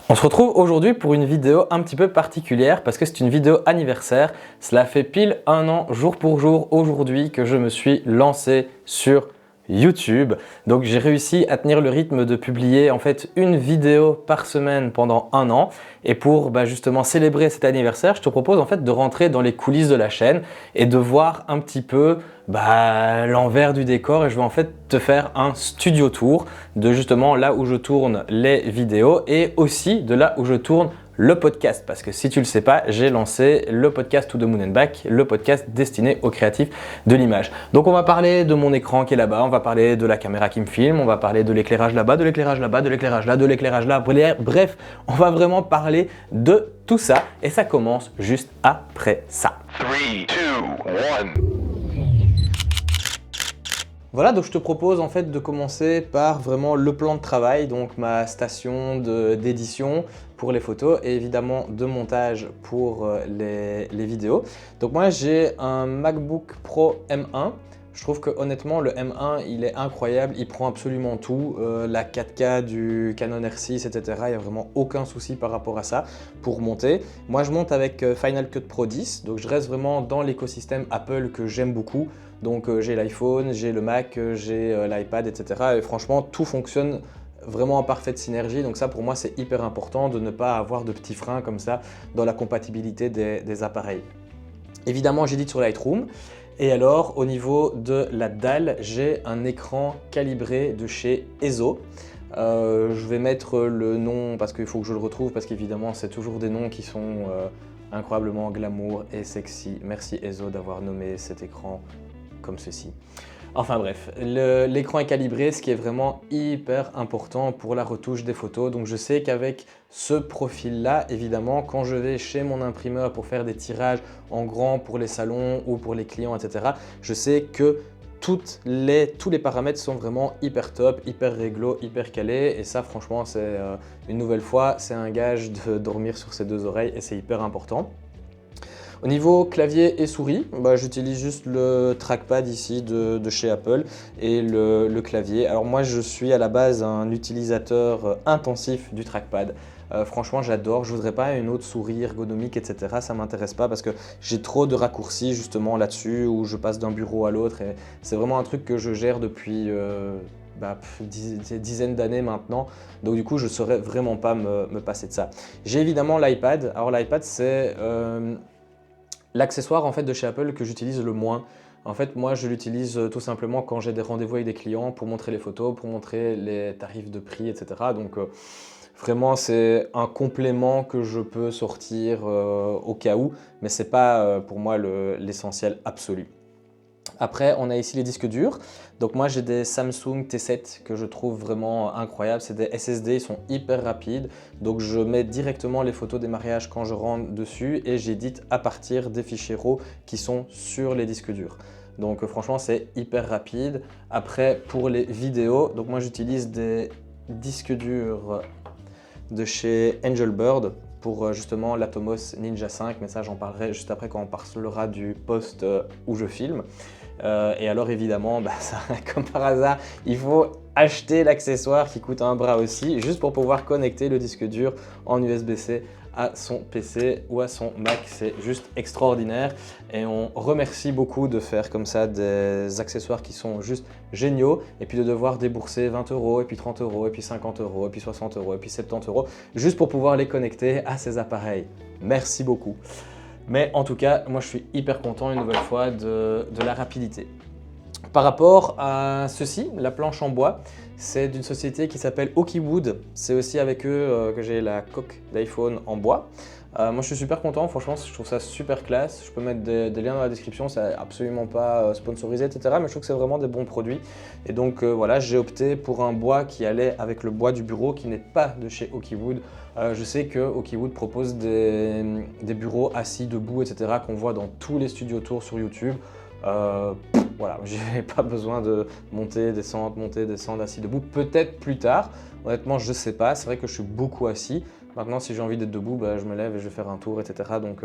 On se retrouve aujourd'hui pour une vidéo un petit peu particulière parce que c'est une vidéo anniversaire. Cela fait pile un an, jour pour jour, aujourd'hui que je me suis lancé sur YouTube. Donc j'ai réussi à tenir le rythme de publier en fait une vidéo par semaine pendant un an. Et pour justement célébrer cet anniversaire, je te propose en fait de rentrer dans les coulisses de la chaîne et de voir un petit peu l'envers du décor. Et je vais en fait te faire un studio tour de justement là où je tourne les vidéos et aussi de là où je tourne le podcast, parce que si tu ne le sais pas, j'ai lancé le podcast To The Moon and Back, le podcast destiné aux créatifs de l'image. Donc on va parler de mon écran qui est là-bas, on va parler de la caméra qui me filme, on va parler de l'éclairage là-bas, de l'éclairage là-bas, de l'éclairage là, de l'éclairage là, bref, on va vraiment parler de tout ça et ça commence juste après ça. 3, 2, 1. Voilà, donc je te propose en fait de commencer par vraiment le plan de travail, donc ma station d'édition pour les photos et évidemment de montage pour les vidéos. Donc moi j'ai un MacBook Pro M1. Je trouve que honnêtement le M1 il est incroyable, il prend absolument tout, la 4K du Canon R6 etc. Il n'y a vraiment aucun souci par rapport à ça pour monter. Moi je monte avec Final Cut Pro 10, donc je reste vraiment dans l'écosystème Apple que j'aime beaucoup. Donc j'ai l'iPhone, j'ai le Mac, j'ai l'iPad etc. Et franchement tout fonctionne vraiment en parfaite synergie, donc ça pour moi c'est hyper important de ne pas avoir de petits freins comme ça dans la compatibilité des appareils. Évidemment j'édite sur Lightroom. Et alors, au niveau de la dalle, j'ai un écran calibré de chez EIZO. Je vais mettre le nom parce qu'il faut que je le retrouve parce qu'évidemment, c'est toujours des noms qui sont incroyablement glamour et sexy. Merci EIZO d'avoir nommé cet écran comme ceci. Enfin bref, l'écran est calibré, ce qui est vraiment hyper important pour la retouche des photos. Donc je sais qu'avec ce profil-là, évidemment, quand je vais chez mon imprimeur pour faire des tirages en grand pour les salons ou pour les clients, etc., je sais que tous les paramètres sont vraiment hyper top, hyper réglo, hyper calés. Et ça, franchement, c'est une nouvelle fois, c'est un gage de dormir sur ses deux oreilles et c'est hyper important. Au niveau clavier et souris, j'utilise juste le trackpad ici de chez Apple et le clavier. Alors moi je suis à la base un utilisateur intensif du trackpad. Franchement j'adore, je ne voudrais pas une autre souris ergonomique etc. Ça ne m'intéresse pas parce que j'ai trop de raccourcis justement là-dessus où je passe d'un bureau à l'autre et c'est vraiment un truc que je gère depuis dizaines d'années maintenant, donc du coup je ne saurais vraiment pas me passer de ça. J'ai évidemment l'iPad. Alors l'iPad c'est l'accessoire en fait de chez Apple que j'utilise le moins. En fait, moi, je l'utilise tout simplement quand j'ai des rendez-vous avec des clients pour montrer les photos, pour montrer les tarifs de prix, etc. Donc, vraiment, c'est un complément que je peux sortir au cas où, mais ce n'est pas pour moi l'essentiel absolu. Après, on a ici les disques durs. Donc moi, j'ai des Samsung T7 que je trouve vraiment incroyables. C'est des SSD, ils sont hyper rapides. Donc je mets directement les photos des mariages quand je rentre dessus et j'édite à partir des fichiers RAW qui sont sur les disques durs. Donc franchement, c'est hyper rapide. Après, pour les vidéos, donc moi j'utilise des disques durs de chez Angelbird pour justement l'Atomos Ninja 5, mais ça j'en parlerai juste après quand on parlera du poste où je filme. Et alors évidemment, ça, comme par hasard, il faut acheter l'accessoire qui coûte un bras aussi, juste pour pouvoir connecter le disque dur en USB-C à son PC ou à son Mac. C'est juste extraordinaire et on remercie beaucoup de faire comme ça des accessoires qui sont juste géniaux et puis de devoir débourser 20 € et puis 30 € et puis 50 € et puis 60 € et puis 70 € juste pour pouvoir les connecter à ces appareils. Merci beaucoup. Mais en tout cas, moi je suis hyper content une nouvelle fois de la rapidité. Par rapport à ceci, la planche en bois, c'est d'une société qui s'appelle Okiwood. C'est aussi avec eux que j'ai la coque d'iPhone en bois. Moi je suis super content, franchement je trouve ça super classe. Je peux mettre des liens dans la description, c'est absolument pas sponsorisé etc. Mais je trouve que c'est vraiment des bons produits. Et donc voilà, j'ai opté pour un bois qui allait avec le bois du bureau qui n'est pas de chez Okiwood. Je sais que Okiwood propose des bureaux assis, debout etc. qu'on voit dans tous les studios tours sur YouTube. Voilà, j'ai pas besoin de monter, descendre, assis, debout, peut-être plus tard. Honnêtement, je ne sais pas. C'est vrai que je suis beaucoup assis. Maintenant, si j'ai envie d'être debout, je me lève et je vais faire un tour, etc. Donc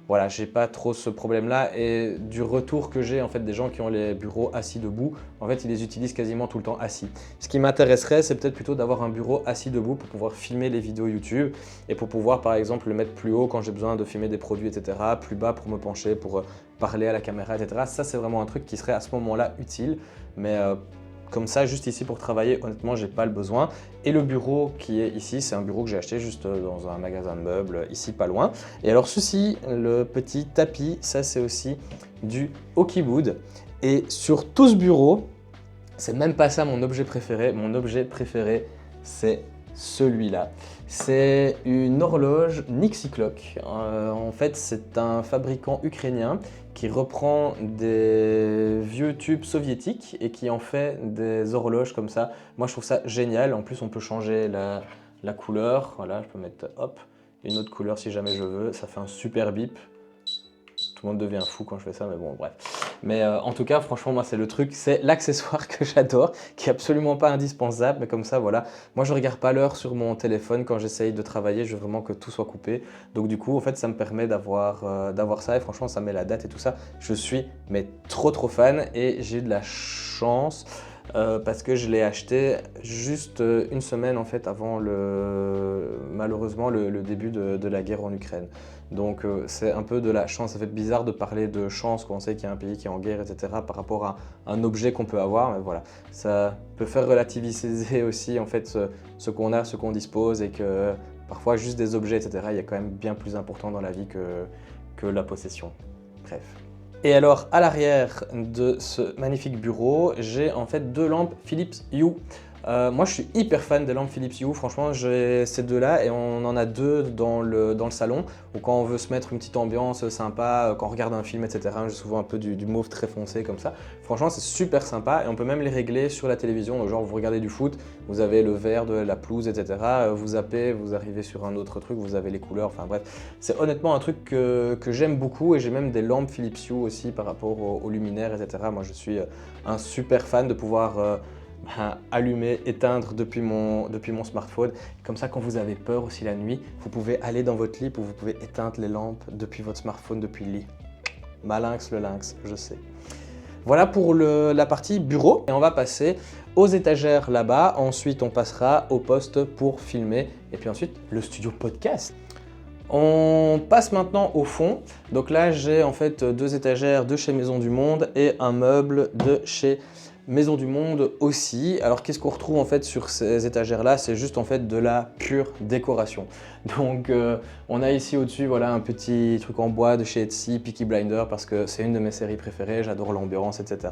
voilà, j'ai pas trop ce problème-là. Et du retour que j'ai en fait des gens qui ont les bureaux assis debout, en fait, ils les utilisent quasiment tout le temps assis. Ce qui m'intéresserait, c'est peut-être plutôt d'avoir un bureau assis debout pour pouvoir filmer les vidéos YouTube et pour pouvoir, par exemple, le mettre plus haut quand j'ai besoin de filmer des produits, etc. Plus bas pour me pencher, pour parler à la caméra, etc. Ça, c'est vraiment un truc qui serait à ce moment-là utile. Mais comme ça, juste ici pour travailler, honnêtement, j'ai pas le besoin. Et le bureau qui est ici, c'est un bureau que j'ai acheté juste dans un magasin de meubles, ici pas loin. Et alors ceci, le petit tapis, ça c'est aussi du Okiwood. Et sur tout ce bureau, c'est même pas ça mon objet préféré. Mon objet préféré, c'est celui-là. C'est une horloge Nixie Clock. En fait, c'est un fabricant ukrainien qui reprend des vieux tubes soviétiques et qui en fait des horloges comme ça. Moi, je trouve ça génial. En plus, on peut changer la couleur. Voilà, je peux mettre hop, une autre couleur si jamais je veux. Ça fait un super bip. Tout le monde devient fou quand je fais ça, mais bon, bref. Mais en tout cas, franchement, moi, c'est le truc, c'est l'accessoire que j'adore, qui est absolument pas indispensable, mais comme ça, voilà. Moi, je regarde pas l'heure sur mon téléphone quand j'essaye de travailler, je veux vraiment que tout soit coupé. Donc du coup, en fait, ça me permet d'avoir ça, et franchement, ça met la date et tout ça. Je suis mais trop fan, et j'ai eu de la chance. Parce que je l'ai acheté juste une semaine en fait avant malheureusement le début de la guerre en Ukraine. Donc c'est un peu de la chance. Ça fait bizarre de parler de chance quand on sait qu'il y a un pays qui est en guerre, etc. par rapport à un objet qu'on peut avoir. Mais voilà, ça peut faire relativiser aussi en fait ce qu'on a, ce qu'on dispose et que parfois juste des objets, etc. Il y a quand même bien plus important dans la vie que la possession. Bref. Et alors, à l'arrière de ce magnifique bureau, j'ai en fait deux lampes Philips Hue. Moi, je suis hyper fan des lampes Philips Hue. Franchement, j'ai ces deux-là et on en a deux dans le salon. Où quand on veut se mettre une petite ambiance sympa, quand on regarde un film, etc. J'ai souvent un peu du mauve très foncé comme ça. Franchement, c'est super sympa et on peut même les régler sur la télévision. Donc, genre, vous regardez du foot, vous avez le vert de la pelouse, etc. Vous zappez, vous arrivez sur un autre truc, vous avez les couleurs. Enfin bref, c'est honnêtement un truc que j'aime beaucoup et j'ai même des lampes Philips Hue aussi par rapport aux luminaires, etc. Moi, je suis un super fan de pouvoir allumer, éteindre depuis mon smartphone. Comme ça, quand vous avez peur aussi la nuit, vous pouvez aller dans votre lit ou vous pouvez éteindre les lampes depuis votre smartphone, depuis le lit. Malinx le lynx, je sais. Voilà pour la partie bureau. Et on va passer aux étagères là-bas. Ensuite, on passera au poste pour filmer. Et puis ensuite, le studio podcast. On passe maintenant au fond. Donc là, j'ai en fait deux étagères de chez Maison du Monde et un meuble de chez Maison du Monde aussi. Alors qu'est-ce qu'on retrouve en fait sur ces étagères-là? C'est juste en fait de la pure décoration. Donc on a ici au-dessus voilà, un petit truc en bois de chez Etsy, Peaky Blinders, parce que c'est une de mes séries préférées, j'adore l'ambiance, etc.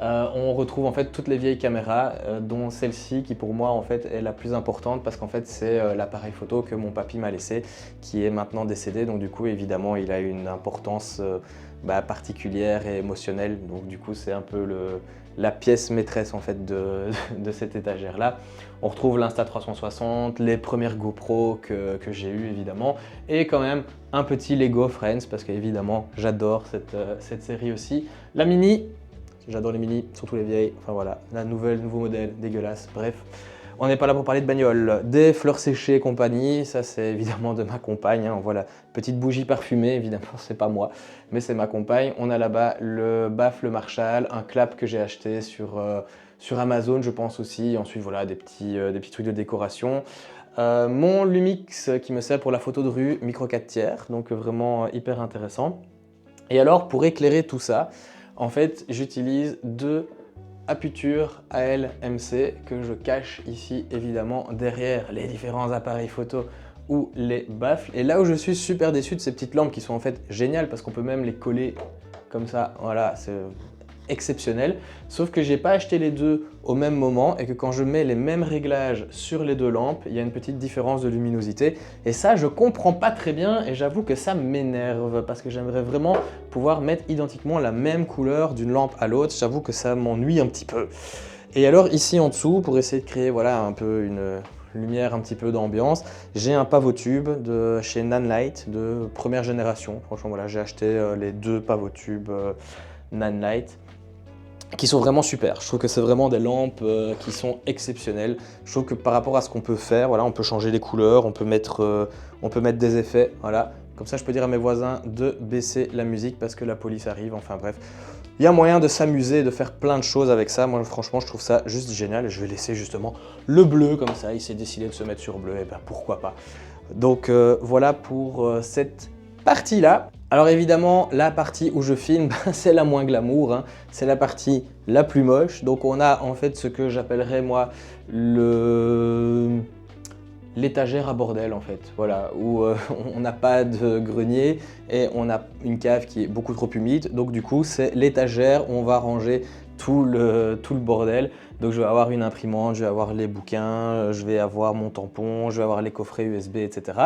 On retrouve en fait toutes les vieilles caméras, dont celle-ci qui pour moi en fait est la plus importante parce qu'en fait c'est l'appareil photo que mon papy m'a laissé, qui est maintenant décédé. Donc du coup évidemment il a une importance particulière et émotionnelle. Donc du coup c'est un peu la pièce maîtresse en fait de cette étagère là. On retrouve l'Insta360, les premières GoPro que j'ai eues évidemment, et quand même un petit Lego Friends parce qu'évidemment j'adore cette série aussi. La Mini. J'adore les Mini, surtout les vieilles. Enfin voilà, nouveau modèle, dégueulasse. Bref, on n'est pas là pour parler de bagnole. Des fleurs séchées et compagnie, ça c'est évidemment de ma compagne. Hein. Voilà, petite bougie parfumée, évidemment, c'est pas moi, mais c'est ma compagne. On a là-bas le baffle Marshall, un clap que j'ai acheté sur Amazon, je pense aussi. Ensuite, voilà, des petits trucs de décoration. Mon Lumix qui me sert pour la photo de rue, micro 4 tiers, donc vraiment hyper intéressant. Et alors, pour éclairer tout ça, en fait, j'utilise deux apputures AL-MC que je cache ici évidemment derrière les différents appareils photo ou les baffles. Et là où je suis super déçu de ces petites lampes qui sont en fait géniales parce qu'on peut même les coller comme ça, voilà, c'est exceptionnel. Sauf que j'ai pas acheté les deux au même moment et que quand je mets les mêmes réglages sur les deux lampes, il y a une petite différence de luminosité. Et ça, je comprends pas très bien et j'avoue que ça m'énerve parce que j'aimerais vraiment pouvoir mettre identiquement la même couleur d'une lampe à l'autre. J'avoue que ça m'ennuie un petit peu. Et alors ici en dessous, pour essayer de créer voilà, un peu une lumière un petit peu d'ambiance, j'ai un pavotube de chez Nanlite de première génération. Franchement, voilà, j'ai acheté les deux pavotubes Nanlite. qui sont vraiment super. Je trouve que c'est vraiment des lampes qui sont exceptionnelles. Je trouve que par rapport à ce qu'on peut faire, voilà, on peut changer les couleurs, on peut mettre des effets, voilà. Comme ça, je peux dire à mes voisins de baisser la musique parce que la police arrive, enfin bref. Il y a moyen de s'amuser, de faire plein de choses avec ça. Moi, franchement, je trouve ça juste génial. Et je vais laisser justement le bleu comme ça. Il s'est décidé de se mettre sur bleu, et ben pourquoi pas. Donc voilà pour cette partie-là. Alors évidemment, la partie où je filme, c'est la moins glamour, hein. C'est la partie la plus moche. Donc on a en fait ce que j'appellerais moi l'étagère à bordel en fait, voilà, où on n'a pas de grenier et on a une cave qui est beaucoup trop humide. Donc du coup, c'est l'étagère où on va ranger tout le bordel. Donc je vais avoir une imprimante, je vais avoir les bouquins, je vais avoir mon tampon, je vais avoir les coffrets USB, etc.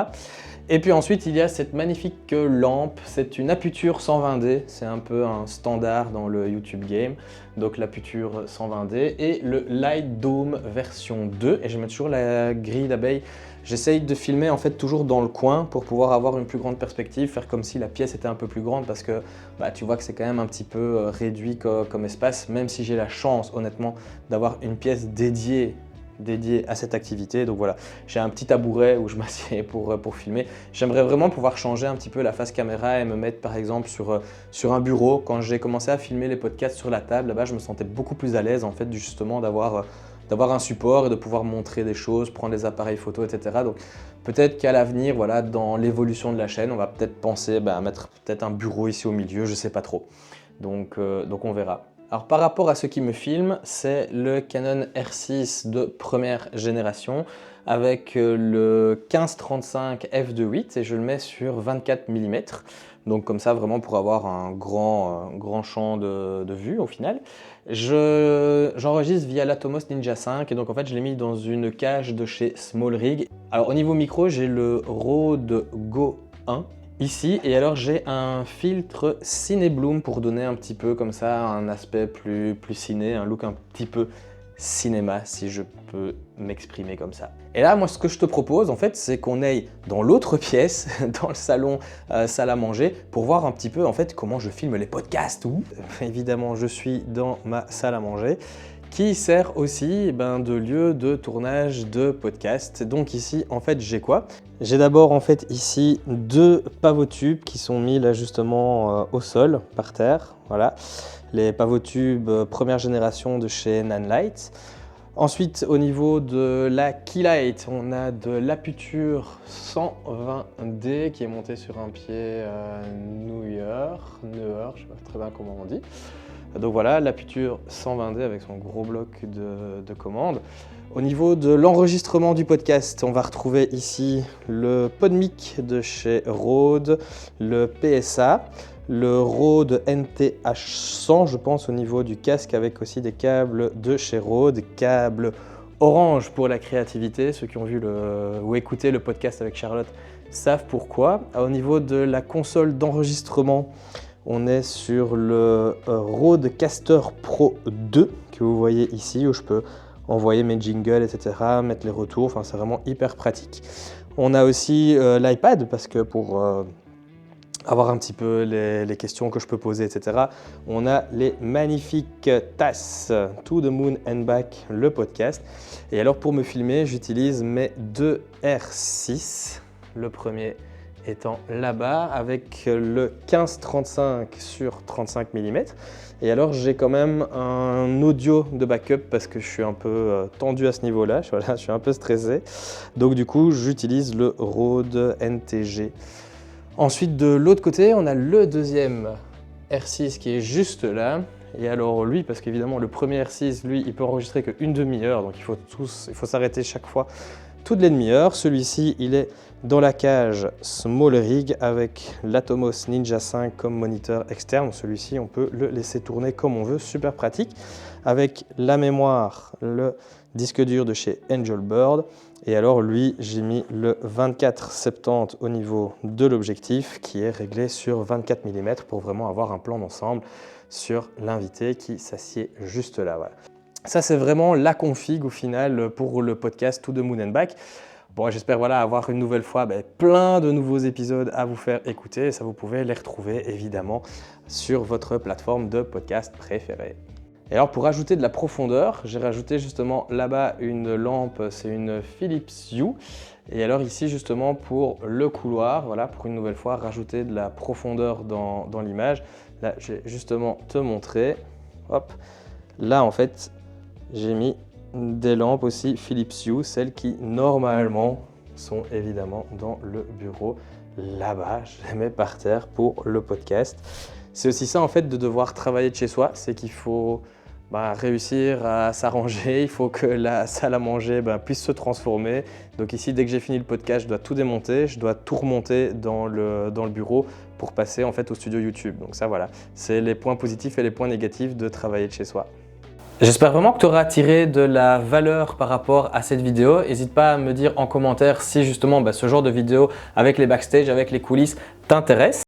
Et puis ensuite, il y a cette magnifique lampe. C'est une Aputure 120D. C'est un peu un standard dans le YouTube game. Donc l'Aputure 120D et le Light Dome version 2. Et je mets toujours la grille d'abeille. J'essaye de filmer en fait toujours dans le coin pour pouvoir avoir une plus grande perspective, faire comme si la pièce était un peu plus grande parce que tu vois que c'est quand même un petit peu réduit comme espace, même si j'ai la chance honnêtement d'avoir une pièce dédiée à cette activité. Donc voilà, j'ai un petit tabouret où je m'assieds pour filmer. J'aimerais vraiment pouvoir changer un petit peu la face caméra et me mettre par exemple sur un bureau. Quand j'ai commencé à filmer les podcasts sur la table, là-bas, je me sentais beaucoup plus à l'aise en fait justement d'avoir un support et de pouvoir montrer des choses, prendre des appareils photo, etc. Donc peut-être qu'à l'avenir, voilà, dans l'évolution de la chaîne, on va peut-être penser à mettre peut-être un bureau ici au milieu, je ne sais pas trop. Donc on verra. Alors par rapport à ce qui me filme, c'est le Canon R6 de première génération avec le 15-35 f2.8 et je le mets sur 24 mm. Donc comme ça vraiment pour avoir un grand champ de vue au final. J'enregistre via l'Atomos Ninja 5 et donc en fait je l'ai mis dans une cage de chez SmallRig. Alors au niveau micro, j'ai le Rode Go 1. Ici, et alors j'ai un filtre Ciné Bloom pour donner un petit peu comme ça un aspect plus ciné, un look un petit peu cinéma si je peux m'exprimer comme ça. Et là moi ce que je te propose en fait c'est qu'on aille dans l'autre pièce, dans le salon salle à manger pour voir un petit peu en fait comment je filme les podcasts. Évidemment je suis dans ma salle à manger qui sert aussi de lieu de tournage de podcast. Donc ici en fait j'ai quoi? J'ai d'abord en fait ici deux pavotubes qui sont mis là justement au sol par terre, voilà. Les pavotubes première génération de chez Nanlite. Ensuite au niveau de la Keylight, on a de l'Aputure 120D qui est montée sur un pied Neuer, je sais pas très bien comment on dit. Donc voilà, l'Aputure 120D avec son gros bloc de commande. Au niveau de l'enregistrement du podcast, on va retrouver ici le PodMic de chez Rode, le PSA, le Rode NTH100, je pense, au niveau du casque, avec aussi des câbles de chez Rode, câbles orange pour la créativité. Ceux qui ont vu ou écouté le podcast avec Charlotte savent pourquoi. Au niveau de la console d'enregistrement, on est sur le Rodecaster Pro 2 que vous voyez ici, où je peux envoyer mes jingles, etc., mettre les retours, enfin c'est vraiment hyper pratique. On a aussi l'iPad, parce que pour avoir un petit peu les questions que je peux poser, etc., on a les magnifiques tasses To the Moon and Back, le podcast. Et alors pour me filmer, j'utilise mes deux R6, le premier étant là-bas avec le 15-35 sur 35 mm. Et alors j'ai quand même un audio de backup parce que je suis un peu tendu à ce niveau-là, je suis un peu stressé. Donc du coup j'utilise le Rode NTG. Ensuite de l'autre côté on a le deuxième R6 qui est juste là. Et alors lui, parce qu'évidemment le premier R6, lui, il peut enregistrer qu'une demi-heure, donc il faut s'arrêter chaque fois toutes les demi-heures. Celui-ci, il est dans la cage SmallRig avec l'Atomos Ninja 5 comme moniteur externe. Celui-ci, on peut le laisser tourner comme on veut, super pratique. Avec la mémoire, le disque dur de chez Angelbird. Et alors lui, j'ai mis le 24-70 au niveau de l'objectif qui est réglé sur 24 mm pour vraiment avoir un plan d'ensemble sur l'invité qui s'assied juste là. Voilà. Ça, c'est vraiment la config au final pour le podcast To the Moon and Back. Bon, j'espère avoir une nouvelle fois plein de nouveaux épisodes à vous faire écouter. Et ça, vous pouvez les retrouver évidemment sur votre plateforme de podcast préférée. Et alors pour rajouter de la profondeur, j'ai rajouté justement là-bas une lampe, c'est une Philips Hue. Et alors ici justement pour le couloir, voilà, pour une nouvelle fois rajouter de la profondeur dans l'image. Là, je vais justement te montrer. Hop, là en fait, j'ai mis des lampes aussi Philips Hue, celles qui normalement sont évidemment dans le bureau là-bas. Je les mets par terre pour le podcast. C'est aussi ça en fait de devoir travailler de chez soi, c'est qu'il faut réussir à s'arranger, il faut que la salle à manger puisse se transformer. Donc ici, dès que j'ai fini le podcast, je dois tout démonter, je dois tout remonter dans le bureau pour passer en fait au studio YouTube. Donc ça voilà, c'est les points positifs et les points négatifs de travailler de chez soi. J'espère vraiment que tu auras tiré de la valeur par rapport à cette vidéo. N'hésite pas à me dire en commentaire si justement ce genre de vidéo avec les backstage, avec les coulisses t'intéresse.